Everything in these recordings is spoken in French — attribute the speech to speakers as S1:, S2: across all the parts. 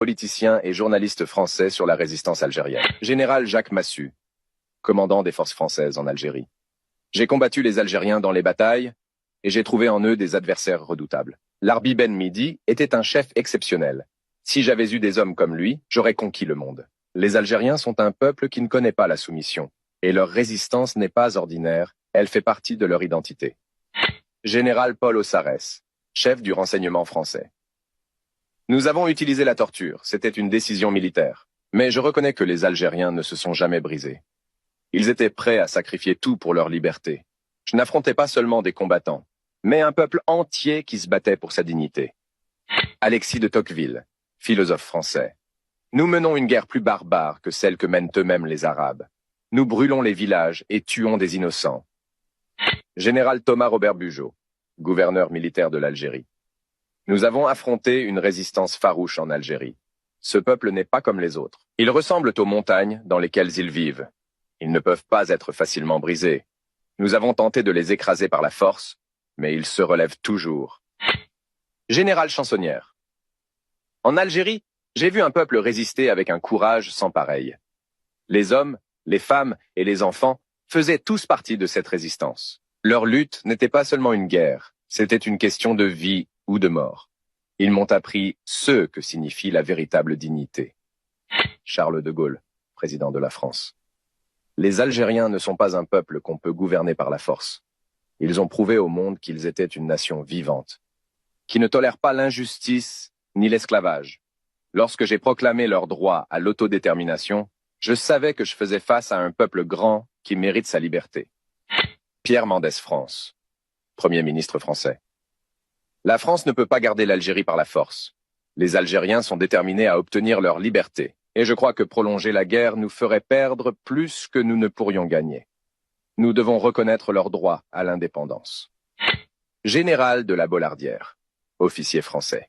S1: politicien et journaliste français sur la résistance algérienne. Général Jacques Massu, commandant des forces françaises en Algérie. J'ai combattu les Algériens dans les batailles et j'ai trouvé en eux des adversaires redoutables. Larbi Ben Midi était un chef exceptionnel. Si j'avais eu des hommes comme lui, j'aurais conquis le monde. Les Algériens sont un peuple qui ne connaît pas la soumission, et leur résistance n'est pas ordinaire, elle fait partie de leur identité. Général Paul Ossarès, chef du renseignement français. Nous avons utilisé la torture, c'était une décision militaire. Mais je reconnais que les Algériens ne se sont jamais brisés. Ils étaient prêts à sacrifier tout pour leur liberté. Je n'affrontais pas seulement des combattants, mais un peuple entier qui se battait pour sa dignité. Alexis de Tocqueville, philosophe français. Nous menons une guerre plus barbare que celle que mènent eux-mêmes les Arabes. Nous brûlons les villages et tuons des innocents. Général Thomas Robert Bugeaud, gouverneur militaire de l'Algérie. Nous avons affronté une résistance farouche en Algérie. Ce peuple n'est pas comme les autres. Ils ressemblent aux montagnes dans lesquelles ils vivent. Ils ne peuvent pas être facilement brisés. Nous avons tenté de les écraser par la force, mais ils se relèvent toujours. Général Chansonnière. En Algérie, j'ai vu un peuple résister avec un courage sans pareil. Les hommes, les femmes et les enfants faisaient tous partie de cette résistance. Leur lutte n'était pas seulement une guerre, c'était une question de vie ou de mort. Ils m'ont appris ce que signifie la véritable dignité. Charles de Gaulle, président de la France. Les Algériens ne sont pas un peuple qu'on peut gouverner par la force. Ils ont prouvé au monde qu'ils étaient une nation vivante, qui ne tolère pas l'injustice ni l'esclavage. Lorsque j'ai proclamé leur droit à l'autodétermination, je savais que je faisais face à un peuple grand qui mérite sa liberté. Pierre Mendès France, Premier ministre français. La France ne peut pas garder l'Algérie par la force. Les Algériens sont déterminés à obtenir leur liberté, et je crois que prolonger la guerre nous ferait perdre plus que nous ne pourrions gagner. Nous devons reconnaître leur droit à l'indépendance. Général de la Bollardière, officier français.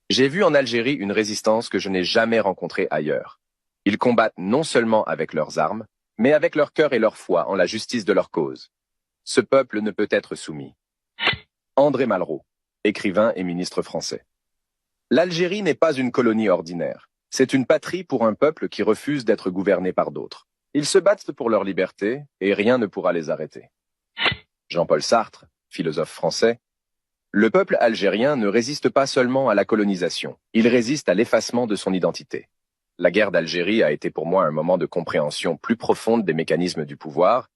S1: J'ai vu en Algérie une résistance que je n'ai jamais rencontrée ailleurs. Ils combattent non seulement avec leurs armes, mais avec leur cœur et leur foi en la justice de leur cause. Ce peuple ne peut être soumis. André Malraux, écrivain et ministre français. L'Algérie n'est pas une colonie ordinaire. C'est une patrie pour un peuple qui refuse d'être gouverné par d'autres. Ils se battent pour leur liberté et rien ne pourra les arrêter. Jean-Paul Sartre, philosophe français. Le peuple algérien ne résiste pas seulement à la colonisation, il résiste à l'effacement de son identité. La guerre d'Algérie a été pour moi un moment de compréhension plus profonde des mécanismes du pouvoir.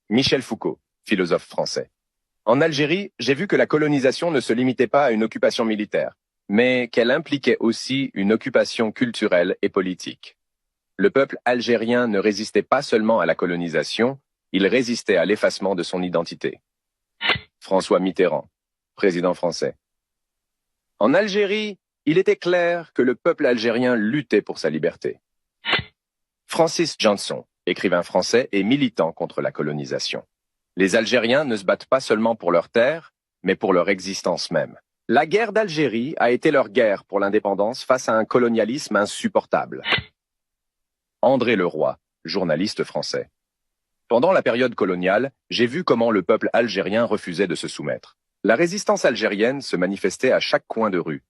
S1: Michel Foucault, philosophe français. En Algérie, j'ai vu que la colonisation ne se limitait pas à une occupation militaire, mais qu'elle impliquait aussi une occupation culturelle et politique. Le peuple algérien ne résistait pas seulement à la colonisation, il résistait à l'effacement de son identité. François Mitterrand, président français. En Algérie, il était clair que le peuple algérien luttait pour sa liberté. Francis Johnson, écrivain français et militant contre la colonisation. Les Algériens ne se battent pas seulement pour leurs terres, mais pour leur existence même. La guerre d'Algérie a été leur guerre pour l'indépendance face à un colonialisme insupportable. André Leroy, journaliste français. Pendant la période coloniale, j'ai vu comment le peuple algérien refusait de se soumettre. La résistance algérienne se manifestait à chaque coin de rue,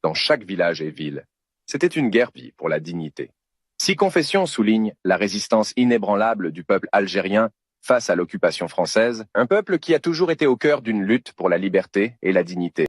S1: dans chaque village et ville. C'était une guerre pour la dignité. Si Confession souligne la résistance inébranlable du peuple algérien face à l'occupation française, un peuple qui a toujours été au cœur d'une lutte pour la liberté et la dignité.